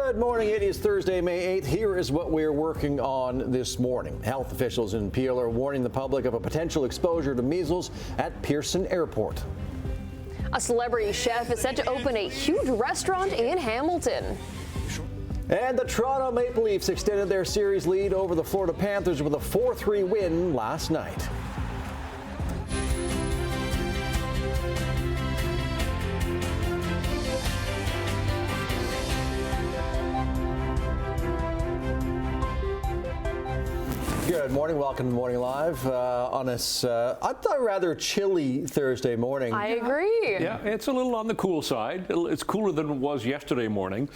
Good morning. It is Thursday, May 8th. Here is what we're working on this morning. Health officials in Peel are warning the public of a potential exposure to measles at Pearson Airport. A celebrity chef is set to open a huge restaurant in Hamilton. And the Toronto Maple Leafs extended their series lead over the Florida Panthers with a 4-3 win last night. Good morning. Welcome to Morning Live on this, I thought, rather chilly Thursday morning. I agree. Yeah, it's a little on the cool side. It's cooler than it was yesterday morning.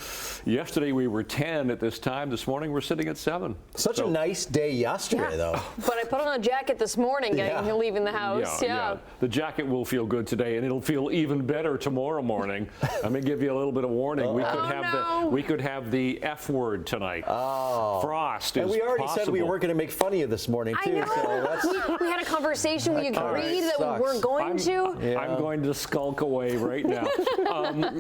Yesterday we were 10 at this time. This morning we're sitting at 7. Such a nice day yesterday, though. But I put on a jacket this morning leaving the house. Yeah. The jacket will feel good today, and it'll feel even better tomorrow morning. Let me give you a little bit of warning. We could have the F word tonight. Frost is and we already possible. said we weren't going to make fun of you this morning, too. I know. So we had a conversation. We agreed that we weren't going to. Yeah. I'm going to skulk away right now.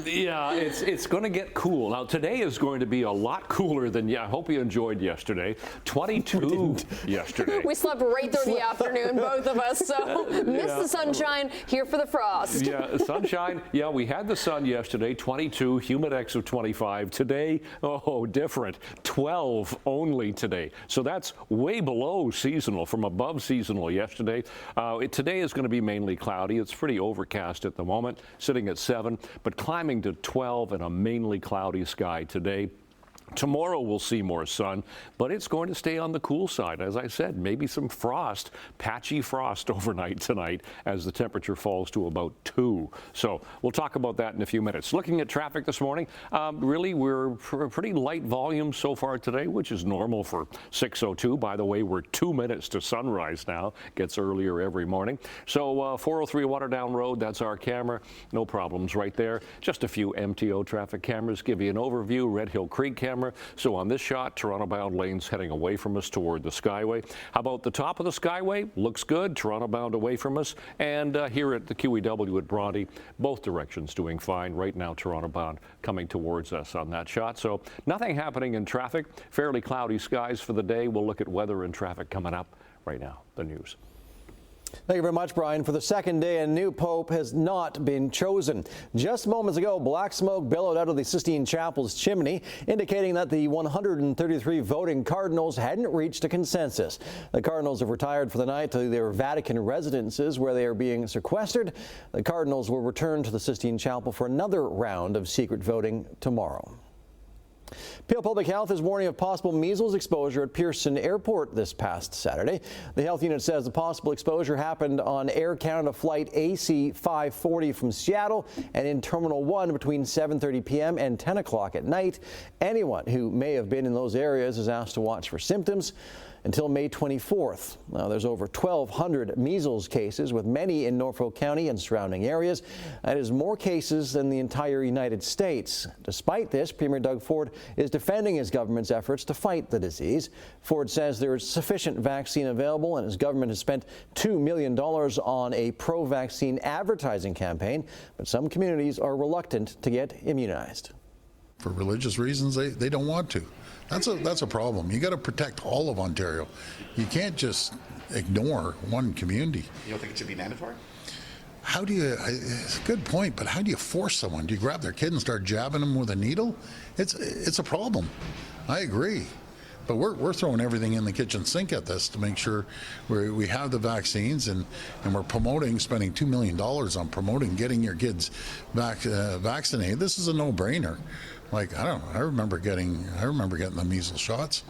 It's going to get cool. Now, today is going to be a lot cooler than, I hope you enjoyed yesterday. 22 yesterday. We slept right through the afternoon, both of us, so missed the sunshine, here for the frost. Yeah, sunshine. Yeah, we had the sun yesterday, 22, humidex of 25. Today, different, 12 only today. So that's way below seasonal, from above seasonal yesterday. Today is going to be mainly cloudy. It's pretty overcast at the moment, sitting at 7, but climbing to 12 and a mainly cloudy sky today. Tomorrow we'll see more sun, but it's going to stay on the cool side. As I said, maybe some frost, patchy frost overnight tonight as the temperature falls to about 2. So we'll talk about that in a few minutes. Looking at traffic this morning, really we're pretty light volume so far today, which is normal for 6:02. By the way, we're 2 minutes to sunrise now. Gets earlier every morning. So 403 Waterdown Road, that's our camera. No problems right there. Just a few MTO traffic cameras. Give you an overview. Red Hill Creek camera. So on this shot, Toronto-bound lanes heading away from us toward the Skyway. How about the top of the Skyway? Looks good. Toronto-bound away from us. And here at the QEW at Bronte, both directions doing fine. Right now, Toronto-bound coming towards us on that shot. So nothing happening in traffic. Fairly cloudy skies for the day. We'll look at weather and traffic coming up right now. The news. Thank you very much, Brian. For the second day, a new pope has not been chosen. Just moments ago, black smoke billowed out of the Sistine Chapel's chimney, indicating that the 133 voting cardinals hadn't reached a consensus. The cardinals have retired for the night to their Vatican residences, where they are being sequestered. The cardinals will return to the Sistine Chapel for another round of secret voting tomorrow. Peel Public Health is warning of possible measles exposure at Pearson Airport this past Saturday. The health unit says the possible exposure happened on Air Canada flight AC 540 from Seattle and in Terminal 1 between 7:30 p.m. and 10 o'clock at night. Anyone who may have been in those areas is asked to watch for symptoms until May 24th. Now, there's over 1,200 measles cases, with many in Norfolk County and surrounding areas. That is more cases than the entire United States. Despite this, Premier Doug Ford is defending his government's efforts to fight the disease. Ford says there is sufficient vaccine available, and his government has spent $2 million on a pro-vaccine advertising campaign, but some communities are reluctant to get immunized. For religious reasons, they don't want to. That's a problem. You got to protect all of Ontario. You can't just ignore one community. You don't think it should be mandatory? How do you? It's a good point, but how do you force someone? Do you grab their kid and start jabbing them with a needle? It's a problem. I agree, but we're throwing everything in the kitchen sink at this to make sure we have the vaccines, and we're spending $2 million on promoting getting your kids vaccinated. This is a no-brainer. Like, I don't know, I remember getting the measles shots.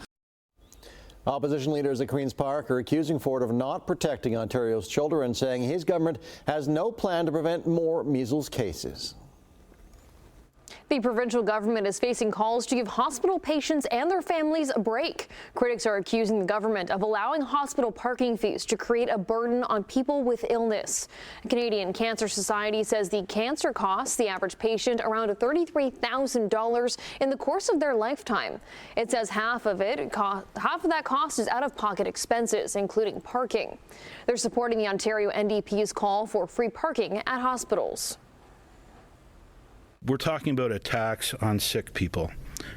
Opposition leaders at Queen's Park are accusing Ford of not protecting Ontario's children, saying his government has no plan to prevent more measles cases. The provincial government is facing calls to give hospital patients and their families a break. Critics are accusing the government of allowing hospital parking fees to create a burden on people with illness. The Canadian Cancer Society says the cancer costs the average patient around $33,000 in the course of their lifetime. It says half of that cost is out-of-pocket expenses, including parking. They're supporting the Ontario NDP's call for free parking at hospitals. We're talking about a tax on sick people.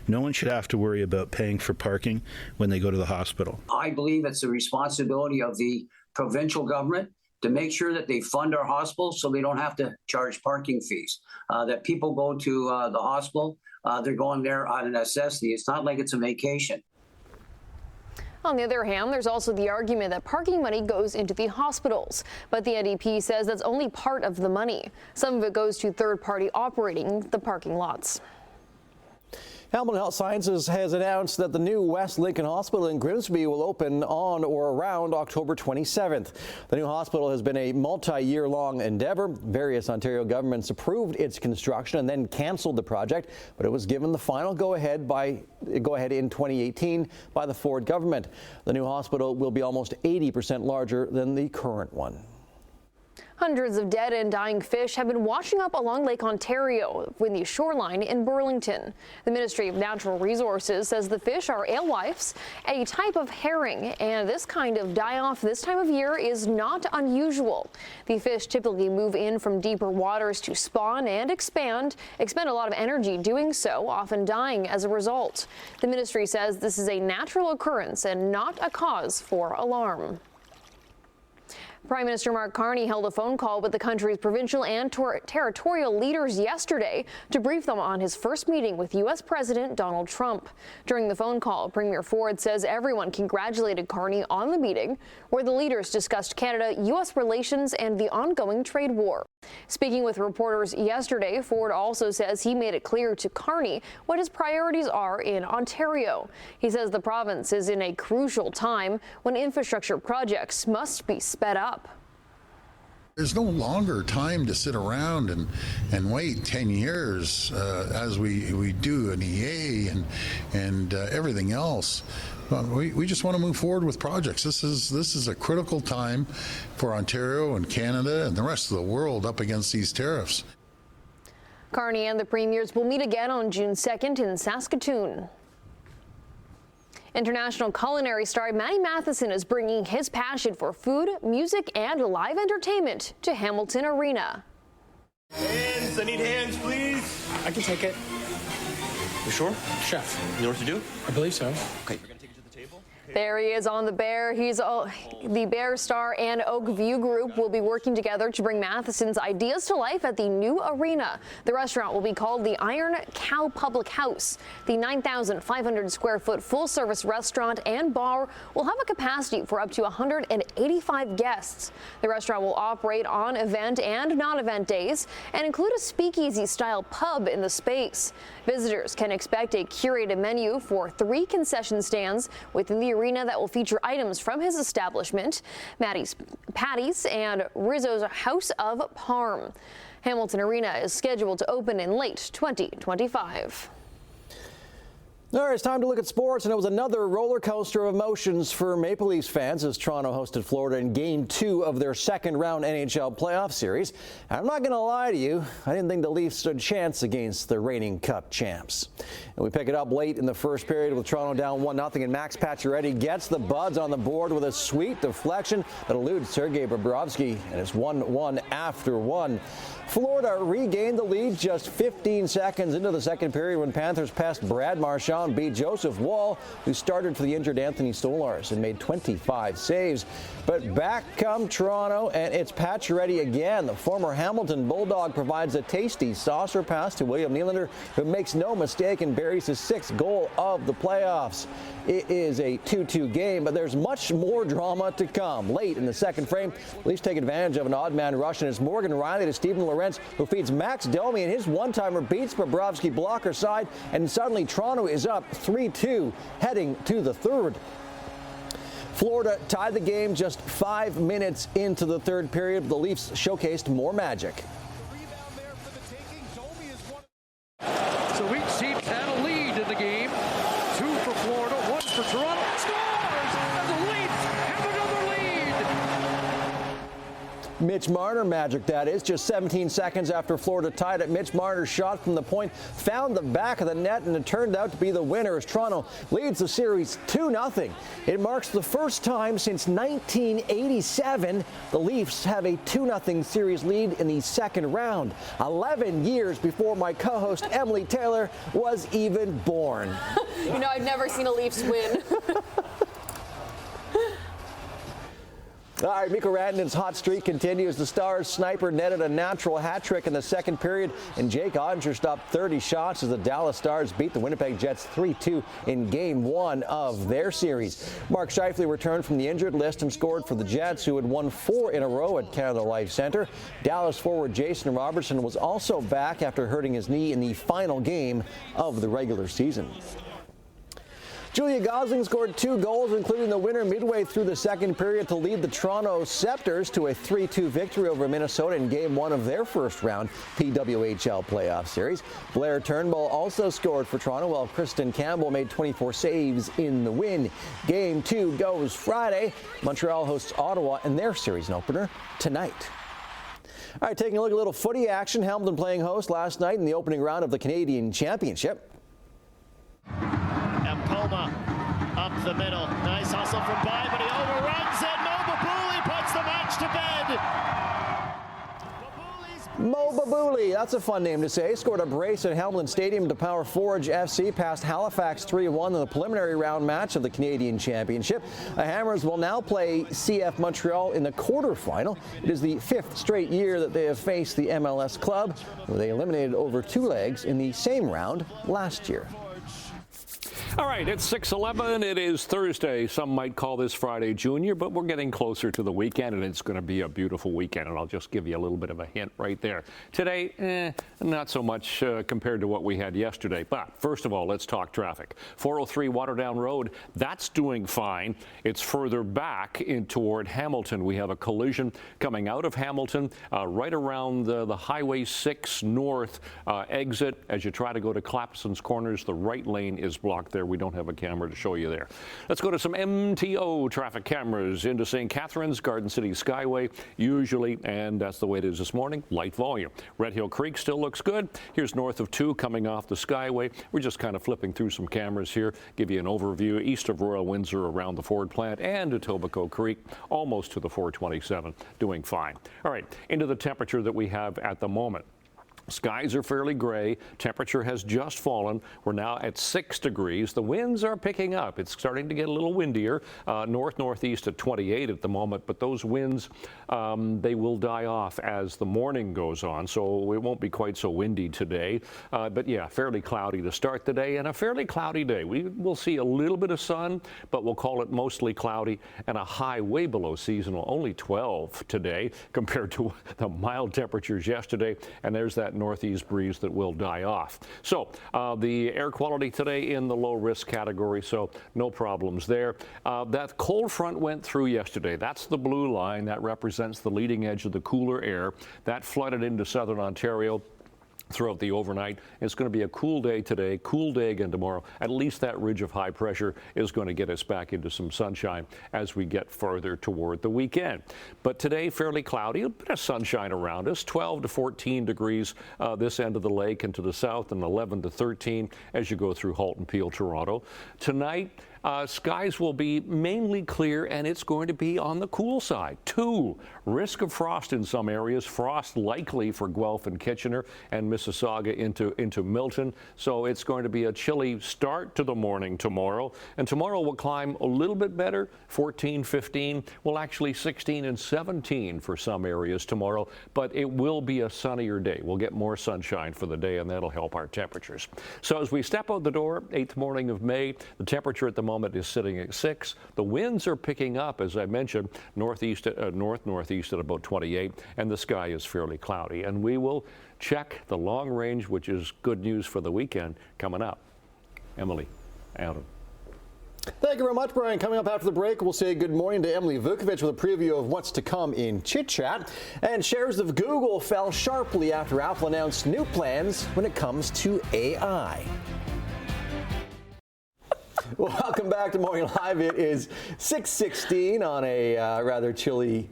No one should have to worry about paying for parking when they go to the hospital. I believe it's the responsibility of the provincial government to make sure that they fund our hospitals so they don't have to charge parking fees. That people go to the hospital, they're going there out of necessity. It's not like it's a vacation. On the other hand, there's also the argument that parking money goes into the hospitals. But the NDP says that's only part of the money. Some of it goes to third-party operating the parking lots. Hamilton Health Sciences has announced that the new West Lincoln Hospital in Grimsby will open on or around October 27th. The new hospital has been a multi-year-long endeavor. Various Ontario governments approved its construction and then canceled the project, but it was given the final go-ahead in 2018 by the Ford government. The new hospital will be almost 80% larger than the current one. Hundreds of dead and dying fish have been washing up along Lake Ontario in the shoreline in Burlington. The Ministry of Natural Resources says the fish are alewives, a type of herring, and this kind of die-off this time of year is not unusual. The fish typically move in from deeper waters to spawn and expend a lot of energy doing so, often dying as a result. The ministry says this is a natural occurrence and not a cause for alarm. Prime Minister Mark Carney held a phone call with the country's provincial and territorial leaders yesterday to brief them on his first meeting with U.S. President Donald Trump. During the phone call, Premier Ford says everyone congratulated Carney on the meeting, where the leaders discussed Canada-U.S. relations and the ongoing trade war. Speaking with reporters yesterday, Ford also says he made it clear to Carney what his priorities are in Ontario. He says the province is in a crucial time when infrastructure projects must be sped up. There's no longer time to sit around and wait 10 years as we do an EA and everything else. We just want to move forward with projects. This is a critical time for Ontario and Canada and the rest of the world up against these tariffs. Carney and the premiers will meet again on June 2nd in Saskatoon. International culinary star Matty Matheson is bringing his passion for food, music, and live entertainment to Hamilton Arena. Hands, I need hands, please. I can take it. You sure? Chef. You know what to do? I believe so. Okay, you're gonna take it to the table? There he is on the Bear. The Bear Star and Oak View Group will be working together to bring Matheson's ideas to life at the new arena. The restaurant will be called the Iron Cow Public House. The 9,500 square foot full service restaurant and bar will have a capacity for up to 185 guests. The restaurant will operate on event and non-event days and include a speakeasy style pub in the space. Visitors can expect a curated menu for 3 concession stands within the arena that will feature items from his establishment, Matty's Patties and Rizzo's House of Parm. Hamilton Arena is scheduled to open in late 2025. All right, it's time to look at sports, and it was another roller coaster of emotions for Maple Leafs fans as Toronto hosted Florida in Game 2 of their second-round NHL playoff series. And I'm not going to lie to you, I didn't think the Leafs stood a chance against the reigning Cup champs. And we pick it up late in the first period with Toronto down 1-0, and Max Pacioretty gets the Buds on the board with a sweet deflection that eludes Sergei Bobrovsky, and it's 1-1 after one. Florida regained the lead just 15 seconds into the second period when Panthers passed Brad Marchand, beat Joseph Woll, who started for the injured Anthony Stolarz and made 25 saves. But back come Toronto, and it's Pacioretty again. The former Hamilton Bulldog provides a tasty saucer pass to William Nylander, who makes no mistake and buries his 6th goal of the playoffs. It is a 2-2 game, but there's much more drama to come. Late in the second frame, Leafs take advantage of an odd man rush, and it's Morgan Riley to Stephen Lorentz, who feeds Max Domi, and his one-timer beats Bobrovsky blocker side, and suddenly Toronto is up 3-2 heading to the third. Florida tied the game just 5 minutes into the third period, but the Leafs showcased more magic. So each team had a lead in the game. 2 for Florida, 1 for Toronto. Scores! And the Leafs have another lead! Mitch Marner magic, that is. Just 17 seconds after Florida tied it, Mitch Marner's shot from the point found the back of the net, and it turned out to be the winner as Toronto leads the series 2-0. It marks the first time since 1987 the Leafs have a 2-0 series lead in the second round, 11 years before my co-host Emily Taylor was even born. You know, I've never seen a Leafs win. All right, Mikko Rantanen's hot streak continues. The Stars sniper netted a natural hat trick in the second period, and Jake Ottinger stopped 30 shots as the Dallas Stars beat the Winnipeg Jets 3-2 in Game 1 of their series. Mark Scheifele returned from the injured list and scored for the Jets, who had won 4 in a row at Canada Life Centre. Dallas forward Jason Robertson was also back after hurting his knee in the final game of the regular season. Julia Gosling scored 2 goals, including the winner midway through the second period to lead the Toronto Scepters to a 3-2 victory over Minnesota in Game 1 of their first round PWHL playoff series. Blair Turnbull also scored for Toronto, while Kristen Campbell made 24 saves in the win. Game 2 goes Friday. Montreal hosts Ottawa in their series opener tonight. All right, taking a look at a little footy action. Hamilton playing host last night in the opening round of the Canadian Championship. Poma up the middle. Nice hustle from By, but he overruns it. Mo Babuli puts the match to bed. Mo Babuli, that's a fun name to say, scored a brace at Hamilton Stadium to power Forge FC past Halifax 3-1 in the preliminary round match of the Canadian Championship. The Hammers will now play CF Montreal in the quarterfinal. It is the 5th straight year that they have faced the MLS club, where they eliminated over 2 legs in the same round last year. All right, it's 6:11. It is Thursday. Some might call this Friday Junior, but we're getting closer to the weekend, and it's going to be a beautiful weekend. And I'll just give you a little bit of a hint right there. Today, not so much compared to what we had yesterday. But first of all, let's talk traffic. 403 Waterdown Road, that's doing fine. It's further back in toward Hamilton. We have a collision coming out of Hamilton right around the Highway 6 North exit. As you try to go to Clapson's Corners, the right lane is blocked there. We don't have a camera to show you there. Let's go to some MTO traffic cameras into St. Catharines, Garden City Skyway, usually, and that's the way it is this morning, light volume. Red Hill Creek still looks good. Here's north of 2 coming off the Skyway. We're just kind of flipping through some cameras here, give you an overview east of Royal Windsor around the Ford plant and Etobicoke Creek, almost to the 427, doing fine. All right, into the temperature that we have at the moment. Skies are fairly gray. Temperature has just fallen. We're now at 6 degrees. The winds are picking up. It's starting to get a little windier. Northeast at 28 at the moment, but those winds, they will die off as the morning goes on, so it won't be quite so windy today. But yeah, fairly cloudy to start the day and a fairly cloudy day. We will see a little bit of sun, but we'll call it mostly cloudy and a high way below seasonal, only 12 today compared to the mild temperatures yesterday. And there's that northeast breeze that will die off. So the air quality today in the low risk category, so no problems there. That cold front went through yesterday. That's the blue line. That represents the leading edge of the cooler air. That flooded into southern Ontario throughout the overnight. It's going to be a cool day today, cool day again tomorrow. At least that ridge of high pressure is going to get us back into some sunshine as we get further toward the weekend. But today, fairly cloudy, a bit of sunshine around us, 12 to 14 degrees this end of the lake and to the south, and 11 to 13 as you go through Halton Peel, Toronto. Tonight, skies will be mainly clear, and it's going to be on the cool side. 2, risk of frost in some areas. Frost likely for Guelph and Kitchener and Mississauga into Milton. So it's going to be a chilly start to the morning tomorrow. And tomorrow will climb a little bit better, 14, 15. Well, actually 16 and 17 for some areas tomorrow. But it will be a sunnier day. We'll get more sunshine for the day, and that'll help our temperatures. So as we step out the door, 8th morning of May, the temperature at the moment is sitting at 6. The winds are picking up, as I mentioned, northeast at about 28, and the sky is fairly cloudy. And we will check the long range, which is good news for the weekend, coming up. Emily, Adam. Thank you very much, Brian. Coming up after the break, we'll say good morning to Emily Vukovic with a preview of what's to come in Chit Chat. And shares of Google fell sharply after Apple announced new plans when it comes to AI. Welcome back to Morning Live. It is 6:16 on a rather chilly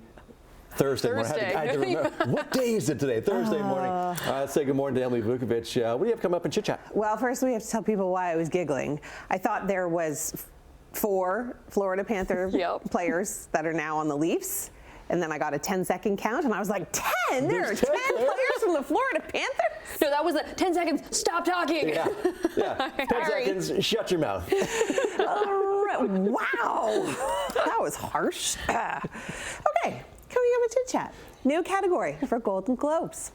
Thursday morning. I had to remember. What day is it today? Thursday morning. Let's say good morning to Emily Vukovic. What do you have come up in Chit Chat? Well, first we have to tell people why I was giggling. I thought there was 4 Florida Panther players that are now on the Leafs. And then I got a 10-second count, and I was like, 10? There are 10 players from the Florida Panthers? No, that was 10 seconds. Stop talking. Yeah. 10 seconds. Shut your mouth. Wow. That was harsh. Okay, coming up with Chit Chat. New category for Golden Globes.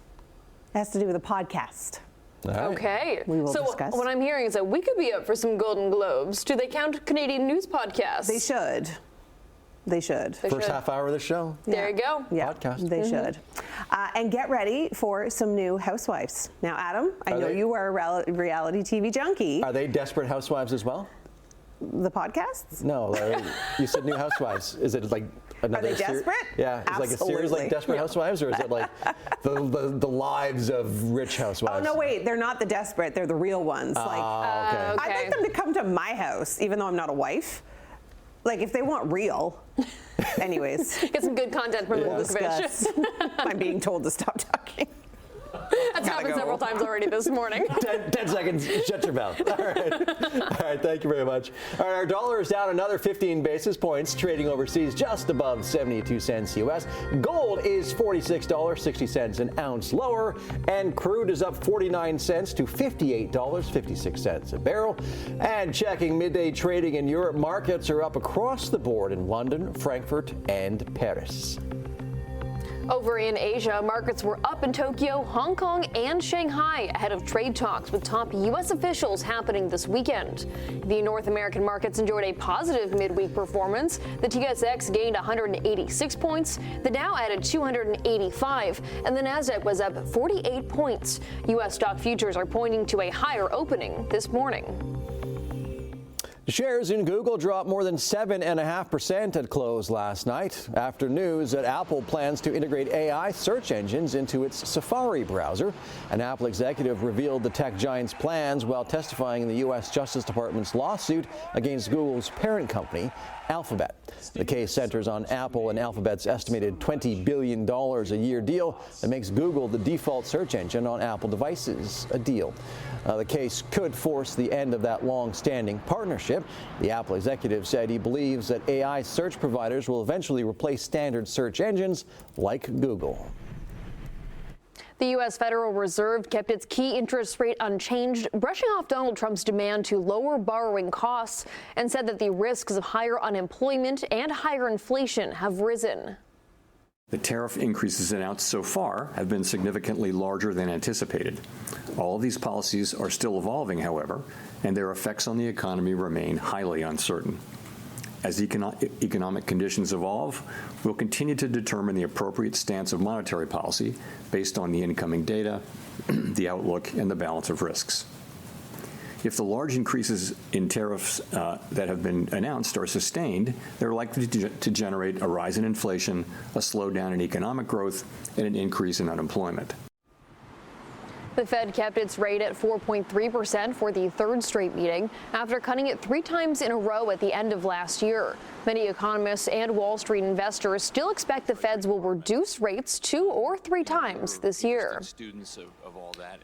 It has to do with a podcast. Right. Okay. We will so discuss. What I'm hearing is that we could be up for some Golden Globes. Do they count Canadian news podcasts? They should. They should. First half hour of the show. There you go. Yeah, podcast. They should. And get ready for some new housewives. Now, Adam, I know you are a reality TV junkie. Are they Desperate Housewives as well? The podcasts? No, you said new housewives. Is it like another? Are they desperate? Yeah, it's like a series like Desperate Housewives, or is it like the lives of rich housewives? Oh no, wait, they're not the desperate. They're the real ones. Okay. I'd like them to come to my house, even though I'm not a wife. Like if they want real. Anyways, get some good content from we'll discuss. I'm being told to stop talking. That's happened several times already this morning. 10 seconds, shut your mouth. All right, thank you very much. All right, our dollar is down another 15 basis points, trading overseas just above 72 cents U.S. Gold is $46.60 an ounce lower, and crude is up 49 cents to $58.56 a barrel. And checking midday trading in Europe, markets are up across the board in London, Frankfurt, and Paris. Over in Asia, markets were up in Tokyo, Hong Kong, and Shanghai ahead of trade talks with top U.S. officials happening this weekend. The North American markets enjoyed a positive midweek performance. The TSX gained 186 points, the Dow added 285, and the Nasdaq was up 48 points. U.S. stock futures are pointing to a higher opening this morning. Shares in Google dropped more than 7.5% at close last night after news that Apple plans to integrate AI search engines into its Safari browser. An Apple executive revealed the tech giant's plans while testifying in the U.S. Justice Department's lawsuit against Google's parent company, Alphabet. The case centers on Apple and Alphabet's estimated $20 billion a year deal that makes Google the default search engine on Apple devices, a deal. The case could force the end of that long-standing partnership. The Apple executive said he believes that AI search providers will eventually replace standard search engines like Google. The U.S. Federal Reserve kept its key interest rate unchanged, brushing off Donald Trump's demand to lower borrowing costs, and said that the risks of higher unemployment and higher inflation have risen. The tariff increases announced so far have been significantly larger than anticipated. All of these policies are still evolving, however, and their effects on the economy remain highly uncertain. As economic conditions evolve, we'll continue to determine the appropriate stance of monetary policy based on the incoming data, the outlook, and the balance of risks. If the large increases in tariffs that have been announced are sustained, they're likely to generate a rise in inflation, a slowdown in economic growth, and an increase in unemployment. The Fed kept its rate at 4.3% for the third straight meeting after cutting it 3 times in a row at the end of last year. Many economists and Wall Street investors still expect the Feds will reduce rates 2 or 3 times this year. Students of all that.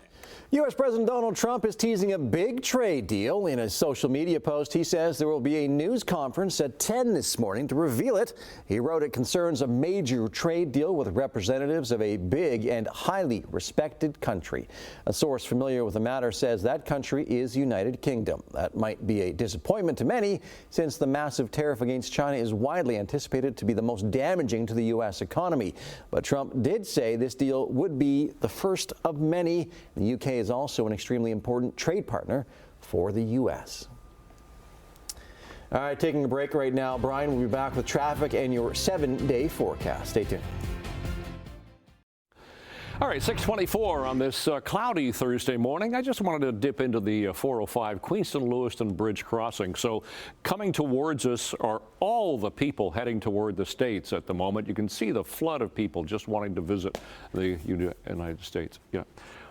U.S. President Donald Trump is teasing a big trade deal. In a social media post, he says there will be a news conference at 10 this morning to reveal it. He wrote it concerns a major trade deal with representatives of a big and highly respected country. A source familiar with the matter says that country is United Kingdom. That might be a disappointment to many, since the massive tariff against China is widely anticipated to be the most damaging to the U.S. economy. But Trump did say this deal would be the first of many. The UK is also an extremely important trade partner for the U.S. All right, taking a break right now. Brian will be back with traffic and your 7-day forecast. Stay tuned. All right, 6:24 on this cloudy Thursday morning. I just wanted to dip into the 405 Queenston-Lewiston Bridge crossing. So coming towards us are all the people heading toward the States at the moment. You can see the flood of people just wanting to visit the United States. Yeah.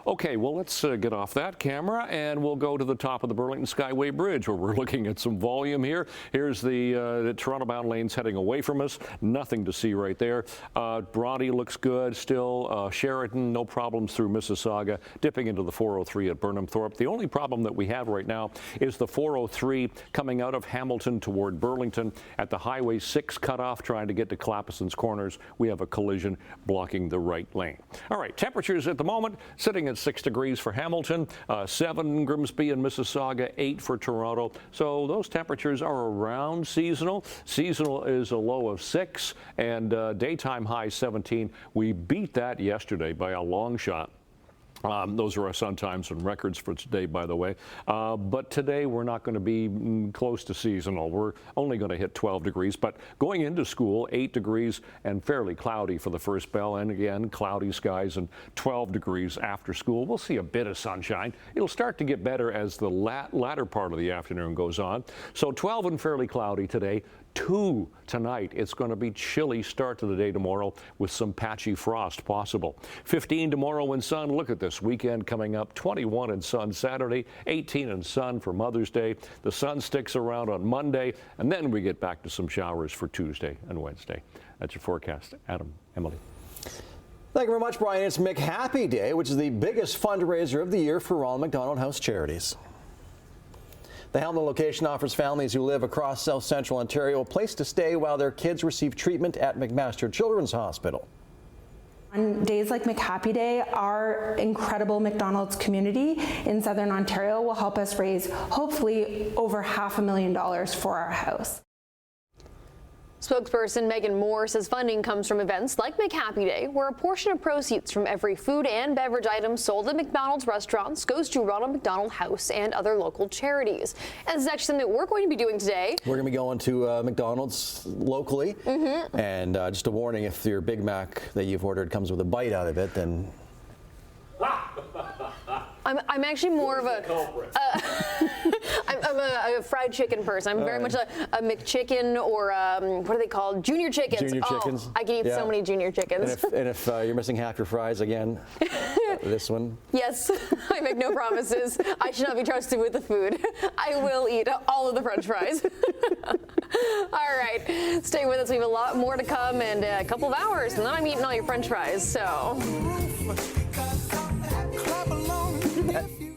Okay, well, let's get off that camera and we'll go to the top of the Burlington Skyway Bridge where we're looking at some volume here. Here's the Toronto-bound lanes heading away from us. Nothing to see right there. Bronte looks good still. Sheridan, no problems through Mississauga, dipping into the 403 at Burnham Thorpe. The only problem that we have right now is the 403 coming out of Hamilton toward Burlington at the Highway 6 cutoff, trying to get to Clapperson's Corners. We have a collision blocking the right lane. All right, temperatures at the moment sitting at 6 degrees for Hamilton, 7 Grimsby and Mississauga, 8 for Toronto. So those temperatures are around seasonal. Seasonal is a low of 6 and daytime high 17. We beat that yesterday by a long shot. Those are our sun times and records for today, by the way. But today we're not going to be close to seasonal. We're only going to hit 12 degrees. But going into school, 8 degrees and fairly cloudy for the first bell. And again, cloudy skies and 12 degrees after school. We'll see a bit of sunshine. It'll start to get better as the latter part of the afternoon goes on. So 12 and fairly cloudy today. 2 tonight. It's going to be chilly start to the day tomorrow with some patchy frost possible. 15 tomorrow in sun. Look at this weekend coming up. 21 in sun Saturday, 18 in sun for Mother's Day. The sun sticks around on Monday, and then we get back to some showers for Tuesday and Wednesday. That's your forecast. Adam, Emily. Thank you very much, Brian. It's McHappy Day, which is the biggest fundraiser of the year for Ronald McDonald House Charities. The Hamilton location offers families who live across South Central Ontario a place to stay while their kids receive treatment at McMaster Children's Hospital. On days like McHappy Day, our incredible McDonald's community in Southern Ontario will help us raise hopefully over $500,000 for our house. Spokesperson Megan Moore says funding comes from events like McHappy Day, where a portion of proceeds from every food and beverage item sold at McDonald's restaurants goes to Ronald McDonald House and other local charities. And this is actually something that we're going to be doing today. We're going to be going to McDonald's locally. And just a warning, if your Big Mac that you've ordered comes with a bite out of it, then... I'm actually more of a I'm a fried chicken person. I'm very much a McChicken or what are they called? Junior chickens. Junior chickens. I can eat so many junior chickens. And if you're missing half your fries again, this one. Yes, I make no promises. I should not be trusted with the food. I will eat all of the French fries. All right, stay with us. We have a lot more to come in a couple of hours, and then I'm eating all your French fries. So. Clap along if you